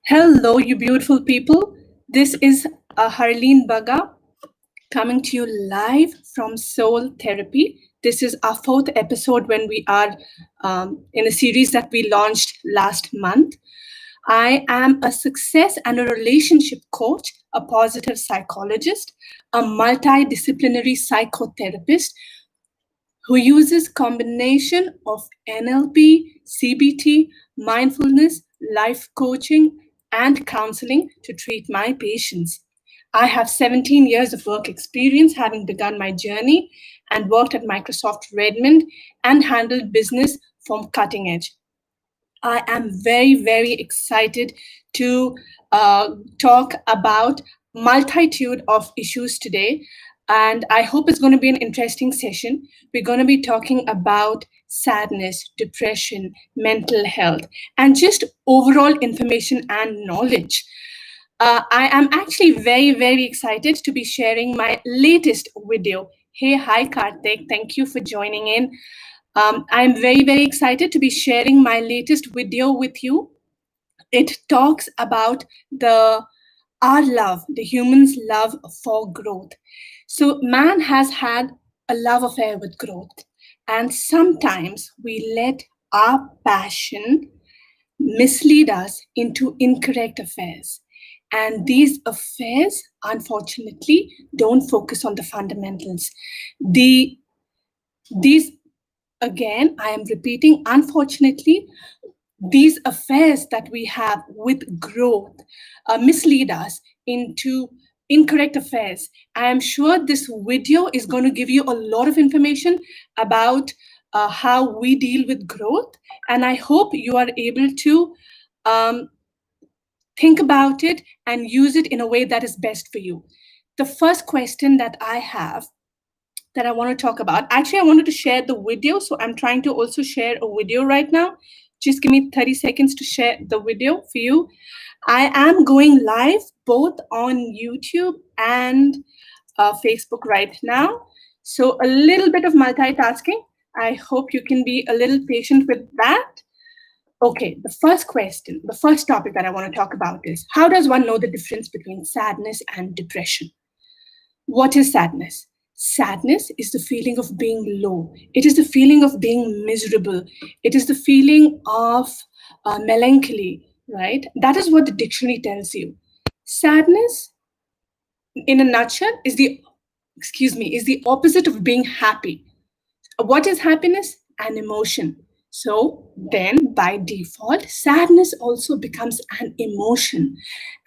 Hello, you beautiful people. This is Harleen Bagga coming to you live from Soul Therapy. This is our fourth episode when we are in a series that we launched last month. I am a success and a relationship coach, a positive psychologist, a multidisciplinary psychotherapist who uses combination of NLP, CBT, mindfulness, life coaching, and counseling to treat my patients. I have 17 years of work experience, having begun my journey and worked at Microsoft Redmond and handled business from cutting edge. I am very, very excited to talk about multitude of issues today, and I hope it's going to be an interesting session. We're going to be talking about sadness, depression, mental health, and just overall information and knowledge. I am actually very, very excited to be sharing my latest video. Hey, hi, Karthik. Thank you for joining in. I'm very, very excited to be sharing my latest video with you. It talks about our love, the human's love for growth. So man has had a love affair with growth, and sometimes we let our passion mislead us into incorrect affairs. And these affairs, unfortunately, don't focus on the fundamentals. These Again, I am repeating, unfortunately, these affairs that we have with growth mislead us into incorrect affairs. I am sure this video is going to give you a lot of information about how we deal with growth, and I hope you are able to um, think about it and use it in a way that is best for you. The first question that I have that I want to talk about. Actually, I wanted to share the video, so I'm trying to also share a video right now. Just give me 30 seconds to share the video for you. I am going live both on YouTube and Facebook right now. So a little bit of multitasking. I hope you can be a little patient with that. Okay, the first question, the first topic that I want to talk about is, how does one know the difference between sadness and depression? What is sadness? Sadness is the feeling of being low. It is the feeling of being miserable. It is the feeling of melancholy, right? That is what the dictionary tells you. Sadness, in a nutshell, is the opposite of being happy. What is happiness? An emotion. So then, by default, sadness also becomes an emotion.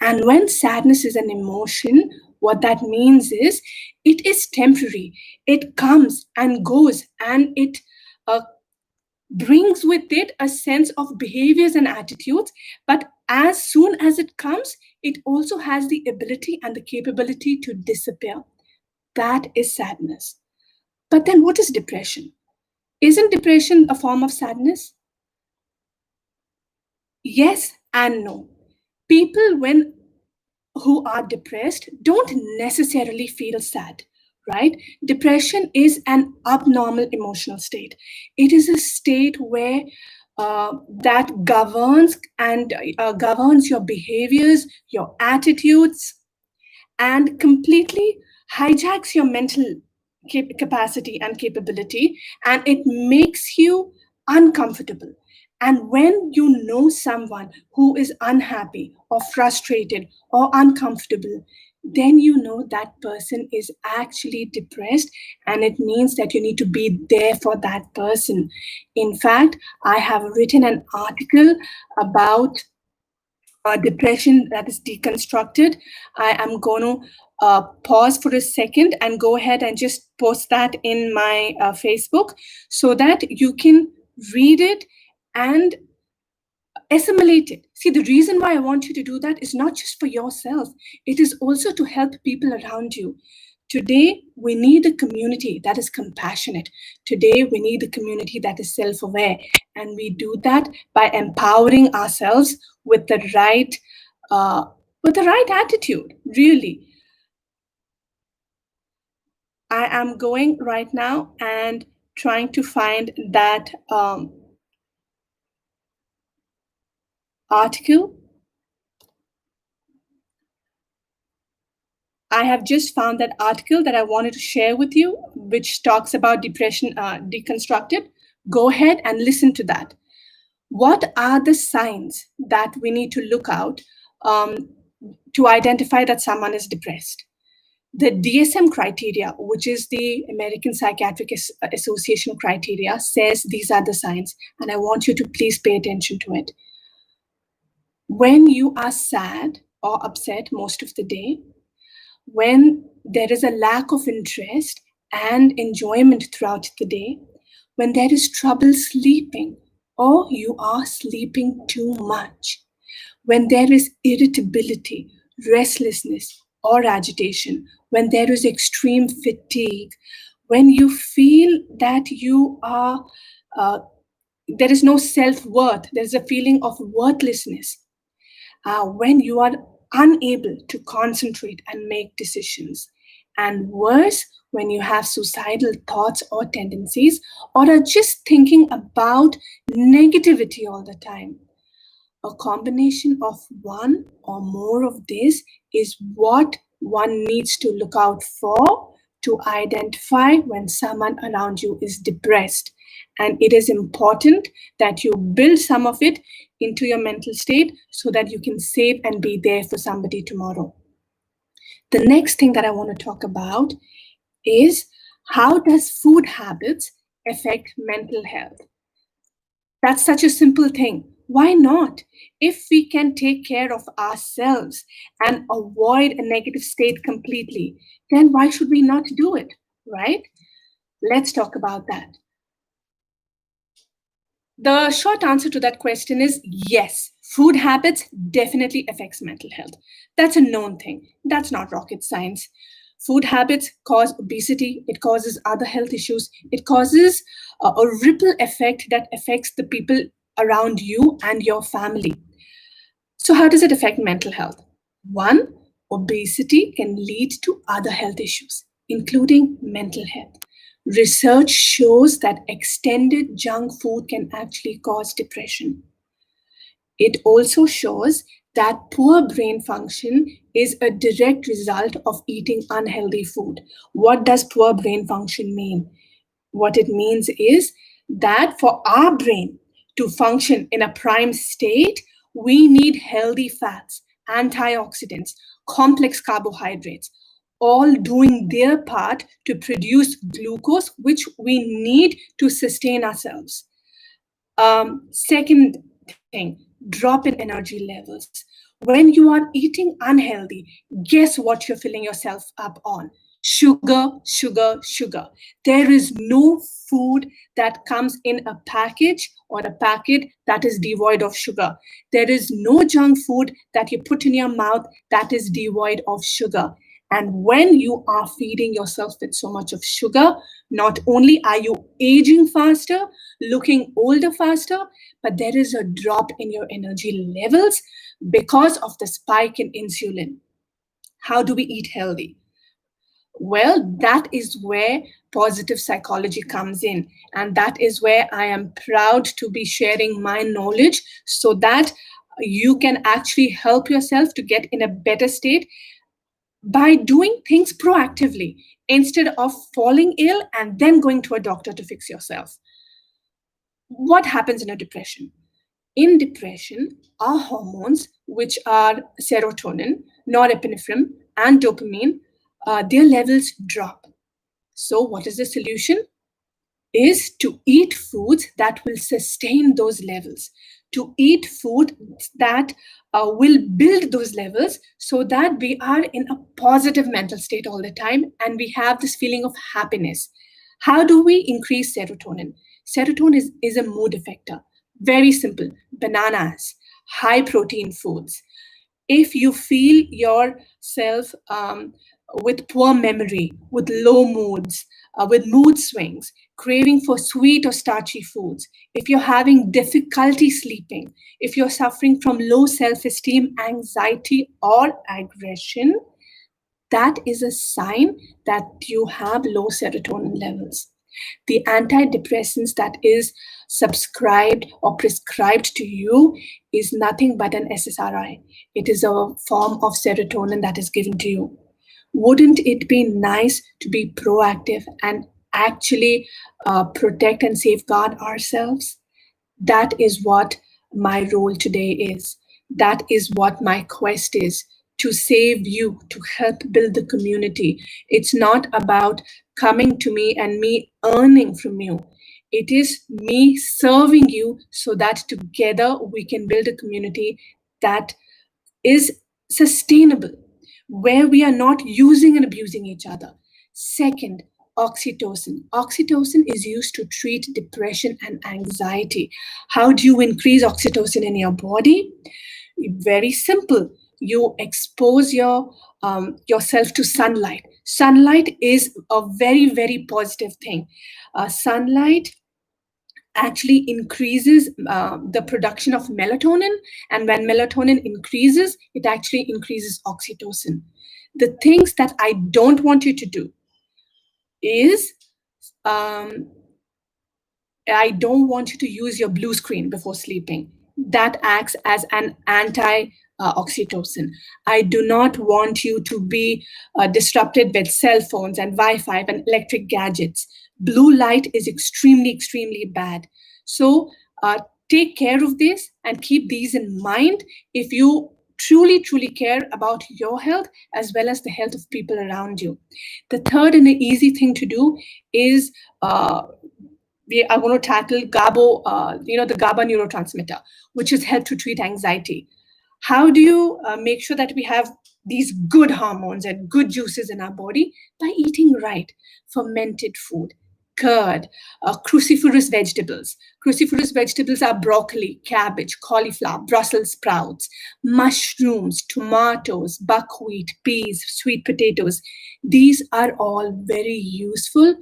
And when sadness is an emotion, what that means is it is temporary. It comes and goes, and it uh, brings with it a sense of behaviors and attitudes. But as soon as it comes, it also has the ability and the capability to disappear. That is sadness. But then, what is depression? Isn't depression a form of sadness? Yes and no. People who are depressed don't necessarily feel sad, right? Depression is an abnormal emotional state. It is a state where that governs your behaviors, your attitudes, and completely hijacks your mental capacity and capability, and it makes you uncomfortable. And when you know someone who is unhappy or frustrated or uncomfortable, then you know that person is actually depressed, and it means that you need to be there for that person. In fact, I have written an article about depression that is deconstructed. I am going to pause for a second and go ahead and just post that in my Facebook so that you can read it and assimilate it. See, the reason why I want you to do that is not just for yourself, it is also to help people around you. Today, we need a community that is compassionate. Today, we need a community that is self aware. And we do that by empowering ourselves with the right. With the right attitude, really. I am going right now and trying to find that article. I have just found that article that I wanted to share with you, which talks about depression deconstructed. Go ahead and listen to that. What are the signs that we need to look out um, to identify that someone is depressed? The DSM criteria, which is the American Psychiatric Association criteria, says these are the signs, and I want you to please pay attention to it. When you are sad or upset most of the day, when there is a lack of interest and enjoyment throughout the day, when there is trouble sleeping or you are sleeping too much, when there is irritability, restlessness, or agitation, when there is extreme fatigue, when you feel that you are, there is no self worth, there's a feeling of worthlessness, when you are unable to concentrate and make decisions, and worse, when you have suicidal thoughts or tendencies, or are just thinking about negativity all the time. A combination of one or more of this is what one needs to look out for to identify when someone around you is depressed. And it is important that you build some of it into your mental state so that you can save and be there for somebody tomorrow. The next thing that I want to talk about is how does food habits affect mental health? That's such a simple thing. Why not? If we can take care of ourselves and avoid a negative state completely, then why should we not do it, right? Let's talk about that. The short answer to that question is yes. Food habits definitely affects mental health. That's a known thing. That's not rocket science. Food habits cause obesity, it causes other health issues, it causes a ripple effect that affects the people around you and your family. So, how does it affect mental health? One, obesity can lead to other health issues, including mental health. Research shows that extended junk food can actually cause depression. It also shows that poor brain function is a direct result of eating unhealthy food. What does poor brain function mean? What it means is that for our brain to function in a prime state, we need healthy fats, antioxidants, complex carbohydrates, all doing their part to produce glucose, which we need to sustain ourselves. Second thing, drop in energy levels. When you are eating unhealthy, guess what you're filling yourself up on? Sugar, sugar, sugar. There is no food that comes in a package or a packet that is devoid of sugar. There is no junk food that you put in your mouth that is devoid of sugar. And when you are feeding yourself with so much of sugar, not only are you aging faster, looking older faster, but there is a drop in your energy levels because of the spike in insulin. How do we eat healthy? Well, that is where positive psychology comes in. And that is where I am proud to be sharing my knowledge so that you can actually help yourself to get in a better state by doing things proactively instead of falling ill and then going to a doctor to fix yourself. What happens in a depression? In depression, our hormones, which are serotonin, norepinephrine, and dopamine, their levels drop. So, what is the solution? Is to eat foods that will sustain those levels, to eat food that will build those levels so that we are in a positive mental state all the time and we have this feeling of happiness. How do we increase serotonin? Serotonin is a mood affector. Very simple. Bananas, high protein foods. If you feel yourself with poor memory, with low moods, with mood swings, craving for sweet or starchy foods, if you're having difficulty sleeping, if you're suffering from low self esteem, anxiety, or aggression, that is a sign that you have low serotonin levels. The antidepressants that is subscribed or prescribed to you is nothing but an SSRI. It is a form of serotonin that is given to you. Wouldn't it be nice to be proactive and actually protect and safeguard ourselves? That is what my role today is. That is what my quest is, to save you, to help build the community. It's not about coming to me and me earning from you. It is me serving you so that together we can build a community that is sustainable, where we are not using and abusing each other. Second, oxytocin. Oxytocin is used to treat depression and anxiety. How do you increase oxytocin in your body? Very simple. You expose yourself to sunlight. Sunlight is a very, very positive thing. Sunlight actually increases the production of melatonin. And when melatonin increases, it actually increases oxytocin. The things that I don't want you to do is um, I don't want you to use your blue screen before sleeping. That acts as an anti oxytocin. I do not want you to be disrupted with cell phones and Wi Fi and electric gadgets. Blue light is extremely, extremely bad. So take care of this and keep these in mind if you truly, truly care about your health as well as the health of people around you. The third and the easy thing to do is we are going to tackle the GABA neurotransmitter, which is helped to treat anxiety. How do you make sure that we have these good hormones and good juices in our body? By eating right, fermented food, curd, cruciferous vegetables. Cruciferous vegetables are broccoli, cabbage, cauliflower, Brussels sprouts, mushrooms, tomatoes, buckwheat, peas, sweet potatoes. These are all very useful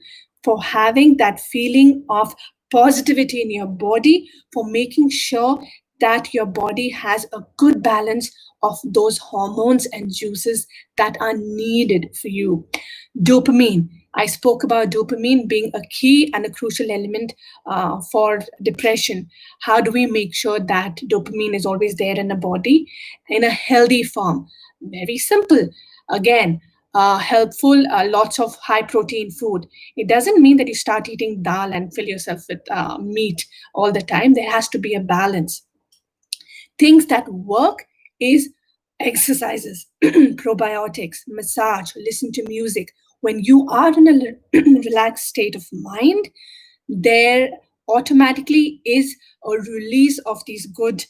for having that feeling of positivity in your body, for making sure that your body has a good balance of those hormones and juices that are needed for you. Dopamine. I spoke about dopamine being a key and a crucial element for depression. How do we make sure that dopamine is always there in the body in a healthy form? Very simple. Again, helpful, lots of high protein food. It doesn't mean that you start eating dal and fill yourself with meat all the time. There has to be a balance. Things that work is exercises, probiotics, massage, listen to music. When you are in a relaxed state of mind, there automatically is a release of these good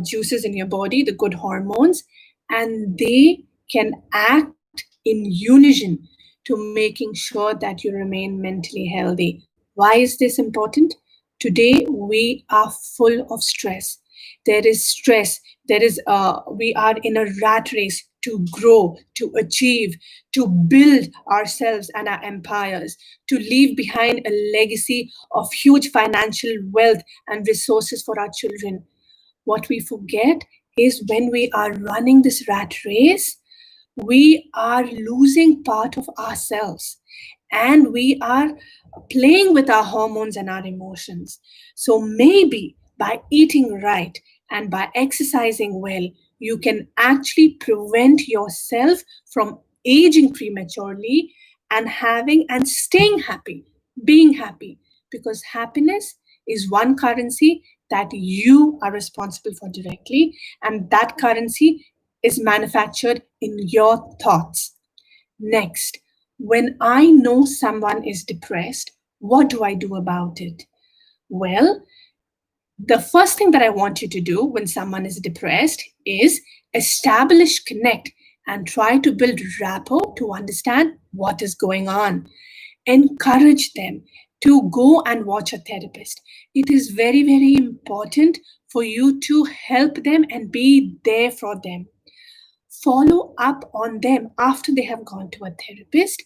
juices in your body, the good hormones, and they can act in unison to making sure that you remain mentally healthy. Why is this important? Today we are full of stress. There is stress. We are in a rat race to grow, to achieve, to build ourselves and our empires, to leave behind a legacy of huge financial wealth and resources for our children. What we forget is when we are running this rat race, we are losing part of ourselves and we are playing with our hormones and our emotions. So maybe by eating right and by exercising well, you can actually prevent yourself from aging prematurely and having and staying happy, being happy, because happiness is one currency that you are responsible for directly, and that currency is manufactured in your thoughts. Next, when I know someone is depressed, what do I do about it? Well, the first thing that I want you to do when someone is depressed is establish connect and try to build rapport to understand what is going on. Encourage them to go and watch a therapist. It is very, very important for you to help them and be there for them. Follow up on them after they have gone to a therapist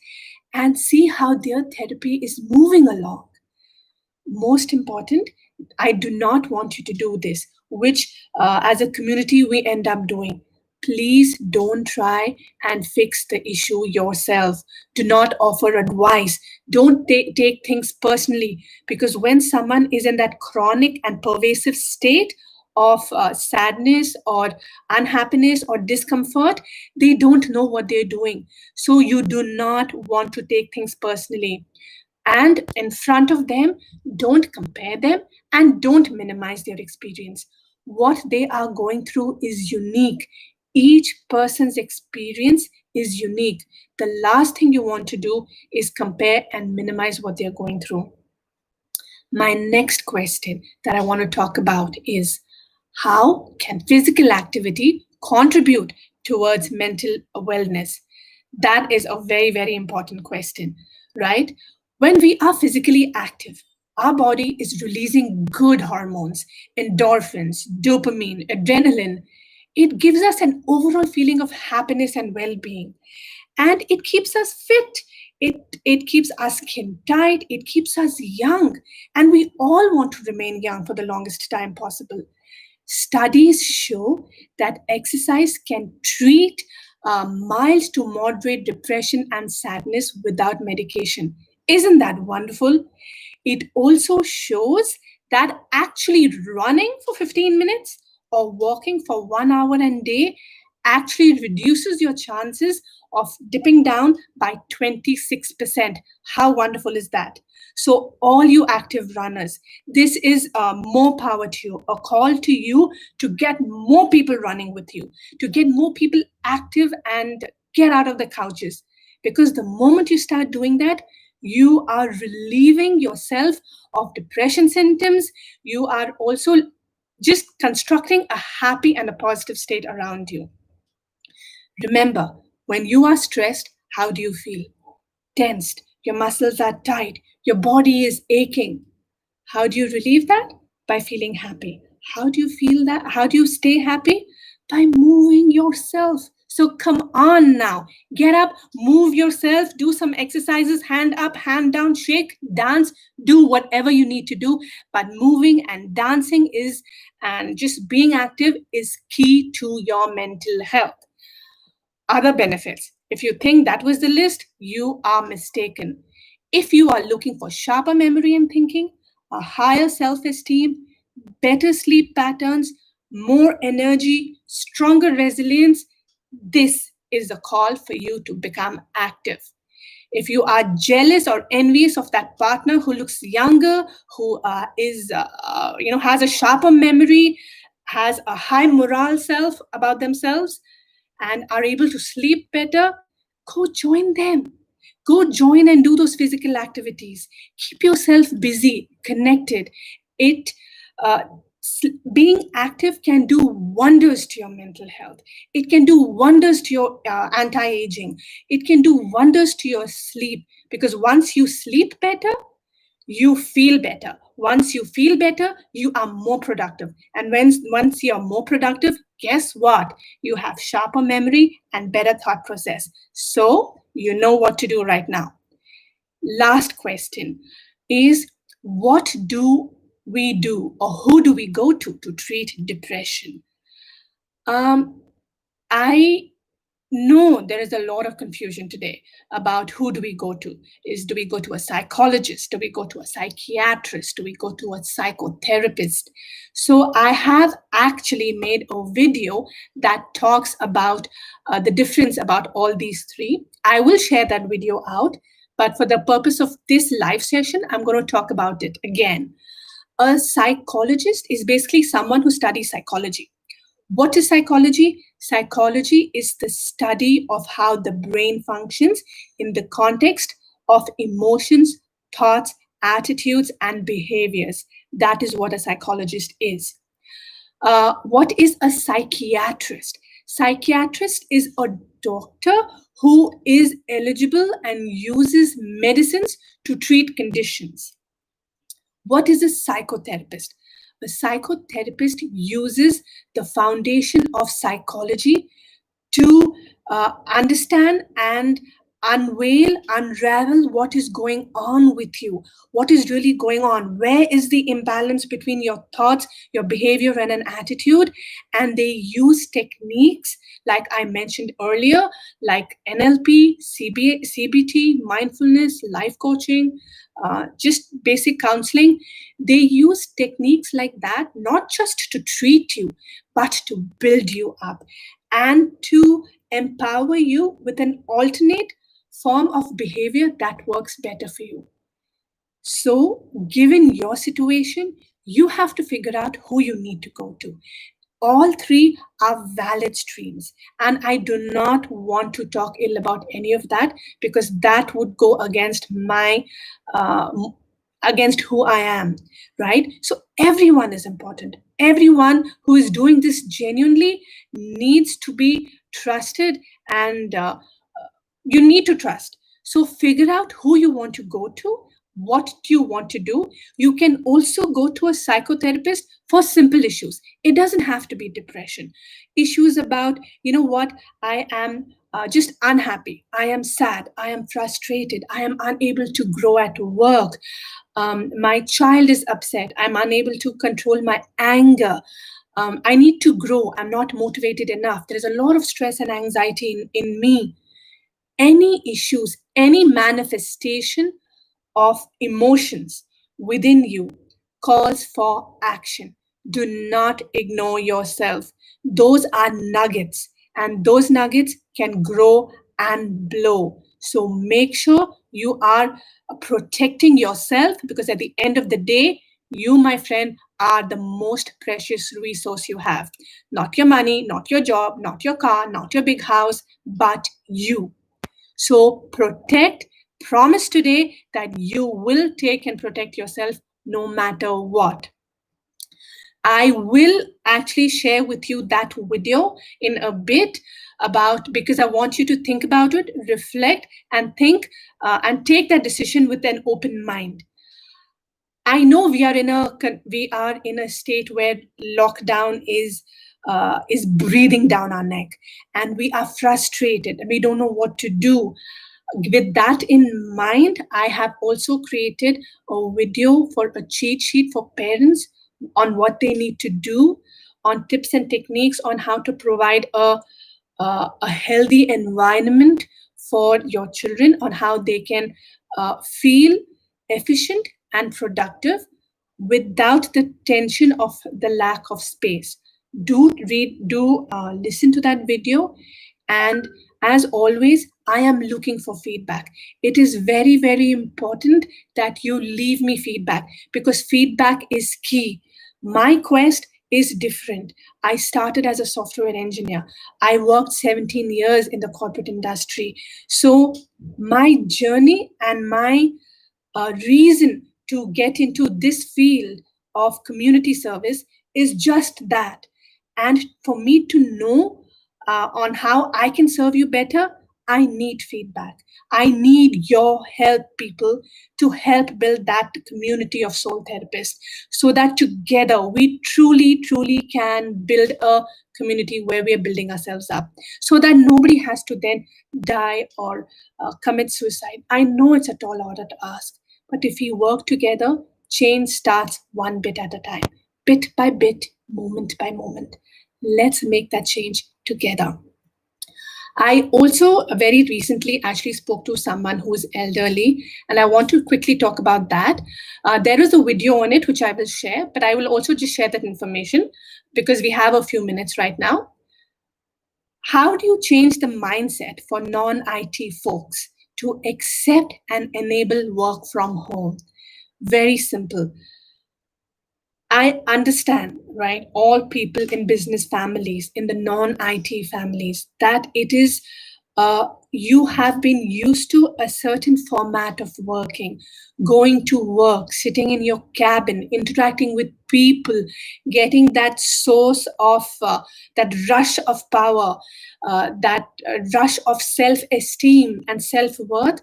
and see how their therapy is moving along. Most important, I do not want you to do this, which as a community we end up doing. Please don't try and fix the issue yourself. Do not offer advice. Don't take things personally, because when someone is in that chronic and pervasive state, of sadness or unhappiness or discomfort, they don't know what they're doing. So you do not want to take things personally. And in front of them, don't compare them and don't minimize their experience. What they are going through is unique. Each person's experience is unique. The last thing you want to do is compare and minimize what they're going through. My next question that I want to talk about is, how can physical activity contribute towards mental wellness? That is a very, very important question, right? When we are physically active, our body is releasing good hormones, endorphins, dopamine, adrenaline. It gives us an overall feeling of happiness and well being, and it keeps us fit. It keeps our skin tight, it keeps us young, and we all want to remain young for the longest time possible. Studies show that exercise can treat mild to moderate depression and sadness without medication. Isn't that wonderful? It also shows that actually running for 15 minutes or walking for 1 hour a day actually reduces your chances of dipping down by 26%. How wonderful is that? So, all you active runners, this is more power to you, a call to you to get more people running with you, to get more people active and get out of the couches. Because the moment you start doing that, you are relieving yourself of depression symptoms. You are also just constructing a happy and a positive state around you. Remember, when you are stressed, how do you feel? Tensed, your muscles are tight, your body is aching. How do you relieve that? By feeling happy. How do you feel that? How do you stay happy? By moving yourself. So come on now, get up, move yourself, do some exercises, hand up, hand down, shake, dance, do whatever you need to do. But moving and dancing is, and just being active is key to your mental health. Other benefits. If you think that was the list, you are mistaken. If you are looking for sharper memory and thinking, a higher self esteem, better sleep patterns, more energy, stronger resilience, this is the call for you to become active. If you are jealous or envious of that partner who looks younger, who has a sharper memory, has a high morale self about themselves, and are able to sleep better, go join them. Go join and do those physical activities. Keep yourself busy, connected. It uh, Being active can do wonders to your mental health. It can do wonders to your anti-aging. It can do wonders to your sleep, because once you sleep better, you feel better. Once you feel better, you are more productive. And once you're more productive, guess what? You have sharper memory and better thought process. So you know what to do right now. Last question is, what do we do, or who do we go to treat depression? Um, I no, there is a lot of confusion today about who do we go to. Do we go to a psychologist? Do we go to a psychiatrist? Do we go to a psychotherapist? So I have actually made a video that talks about the difference about all these three. I will share that video out, but for the purpose of this live session, I'm going to talk about it again. A psychologist is basically someone who studies psychology. What is psychology? Psychology is the study of how the brain functions in the context of emotions, thoughts, attitudes, and behaviors. That is what a psychologist is. What is a psychiatrist? Psychiatrist is a doctor who is eligible and uses medicines to treat conditions. What is a psychotherapist? A psychotherapist uses the foundation of psychology to understand and unravel what is going on with you, what is really going on, where is the imbalance between your thoughts, your behavior, and an attitude. And they use techniques like I mentioned earlier, like NLP, CBT, mindfulness, life coaching, just basic counseling. They use techniques like that not just to treat you, but to build you up and to empower you with an alternate form of behavior that works better for you. So, given your situation, you have to figure out who you need to go to. All three are valid streams. And I do not want to talk ill about any of that because that would go against my uh, against who I am, right? So everyone is important. Everyone who is doing this genuinely needs to be trusted, and you need to trust. So figure out who you want to go to, what do you want to do. You can also go to a psychotherapist for simple issues. It doesn't have to be depression. Issues about, you know what, I am just unhappy, I am sad, I am frustrated, I am unable to grow at work, my child is upset, I'm unable to control my anger, I need to grow, I'm not motivated enough, there's a lot of stress and anxiety in me. Any issues, any manifestation of emotions within you calls for action. Do not ignore yourself. Those are nuggets, and those nuggets can grow and blow. So make sure you are protecting yourself, because at the end of the day, you, my friend, are the most precious resource you have. Not your money, not your job, not your car, not your big house, but you. So protect, promise today that you will take and protect yourself no matter what. I will actually share with you that video in a bit about, because I want you to think about it, reflect, and think and take that decision with an open mind. I know we are in a state where lockdown is breathing down our neck, and we are frustrated and we don't know what to do. With that in mind, I have also created a video for a cheat sheet for parents on what they need to do, on tips and techniques on how to provide a healthy environment for your children, on how they can feel efficient and productive without the tension of the lack of space. Do listen to that video. And as always, I am looking for feedback. It is very, very important that you leave me feedback, because feedback is key. My quest is different. I started as a software engineer. I worked 17 years in the corporate industry. So my journey and my reason to get into this field of community service is just that. And for me to know on how I can serve you better, I need feedback. I need your help, people, to help build that community of soul therapists, so that together we truly, truly can build a community where we are building ourselves up, so that nobody has to then die or commit suicide. I know it's a tall order to ask, but if we work together, change starts one bit at a time, bit by bit, moment by moment. Let's make that change together. I also very recently actually spoke to someone who is elderly, and I want to quickly talk about that. There is a video on it which I will share, but I will also just share that information because we have a few minutes right now. How do you change the mindset for non IT folks to accept and enable work from home? Very simple. I understand, right? All people in business families, in the non IT families, that it is, you have been used to a certain format of working, going to work, sitting in your cabin, interacting with people, getting that source of that rush of power, that rush of self esteem and self worth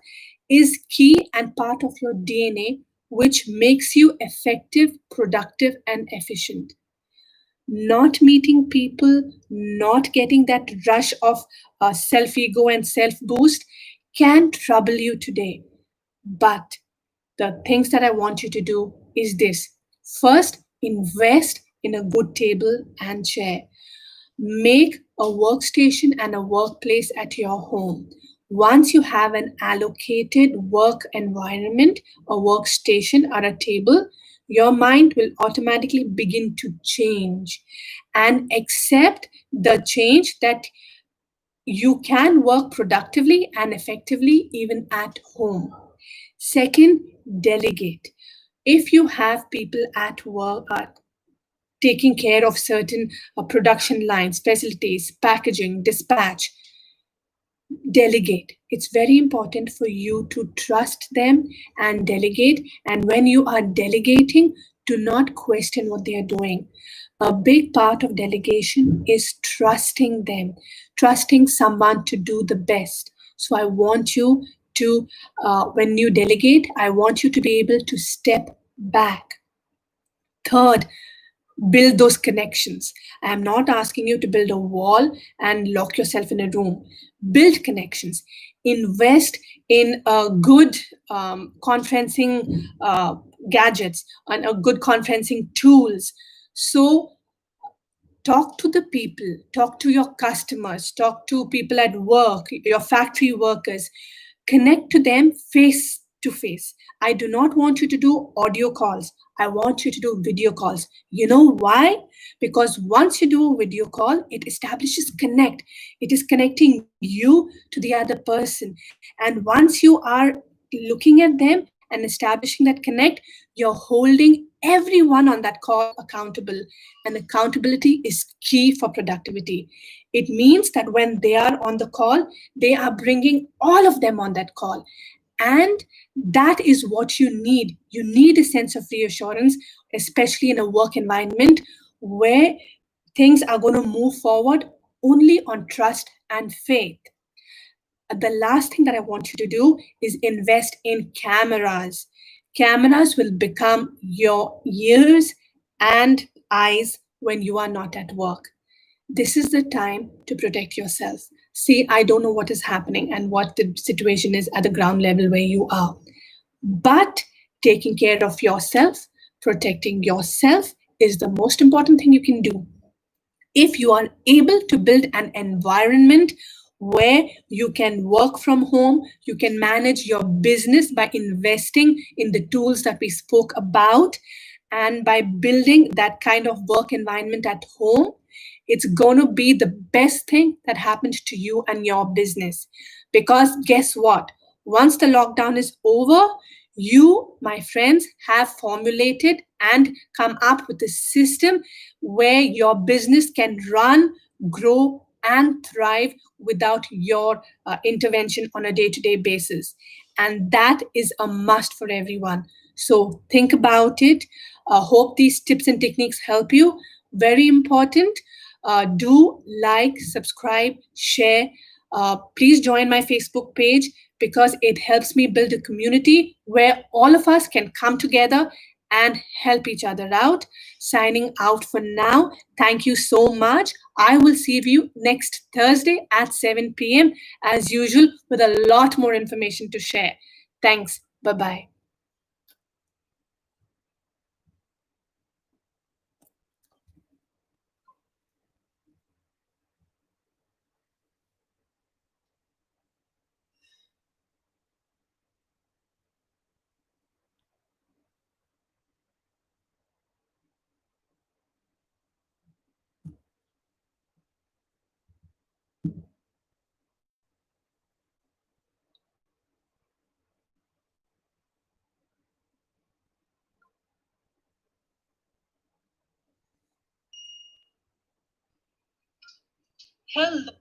is key and part of your DNA, which makes you effective, productive, and efficient. Not meeting people, not getting that rush of self ego and self boost can trouble you today. But the things that I want you to do is this. First, invest in a good table and chair. Make a workstation and a workplace at your home. Once you have an allocated work environment, a workstation, or a table, your mind will automatically begin to change and accept the change that you can work productively and effectively even at home. Second, delegate. If you have people at work taking care of certain production lines, facilities, packaging, dispatch, delegate. It's very important for you to trust them and delegate. And when you are delegating, do not question what they are doing. A big part of delegation is trusting them, trusting someone to do the best. So I want you to, when you delegate, I want you to be able to step back. Third, build those connections. I am not asking you to build a wall and lock yourself in a room. Build connections. Invest in a good conferencing gadgets and a good conferencing tools. So talk to the people, talk to your customers, talk to people at work, your factory workers, connect to them face to face. I do not want you to do audio calls. I want you to do video calls. You know why? Because once you do a video call, it establishes connect. It is connecting you to the other person. And once you are looking at them and establishing that connect, you're holding everyone on that call accountable. And accountability is key for productivity. It means that when they are on the call, they are bringing all of them on that call. And that is what you need. You need a sense of reassurance, especially in a work environment where things are going to move forward only on trust and faith. The last thing that I want you to do is invest in cameras. Cameras will become your ears and eyes when you are not at work. This is the time to protect yourself. See, I don't know what is happening and what the situation is at the ground level where you are. But taking care of yourself, protecting yourself is the most important thing you can do. If you are able to build an environment where you can work from home, you can manage your business by investing in the tools that we spoke about, and by building that kind of work environment at home, it's going to be the best thing that happened to you and your business. Because guess what? Once the lockdown is over, you, my friends, have formulated and come up with a system where your business can run, grow, and thrive without your intervention on a day to day basis. And that is a must for everyone. So think about it. Hope these tips and techniques help you. Very important. Do like, subscribe, share. Please join my Facebook page because it helps me build a community where all of us can come together and help each other out. Signing out for now. Thank you so much. I will see you next Thursday at 7 p.m. as usual with a lot more information to share. Thanks. Bye bye. Hello.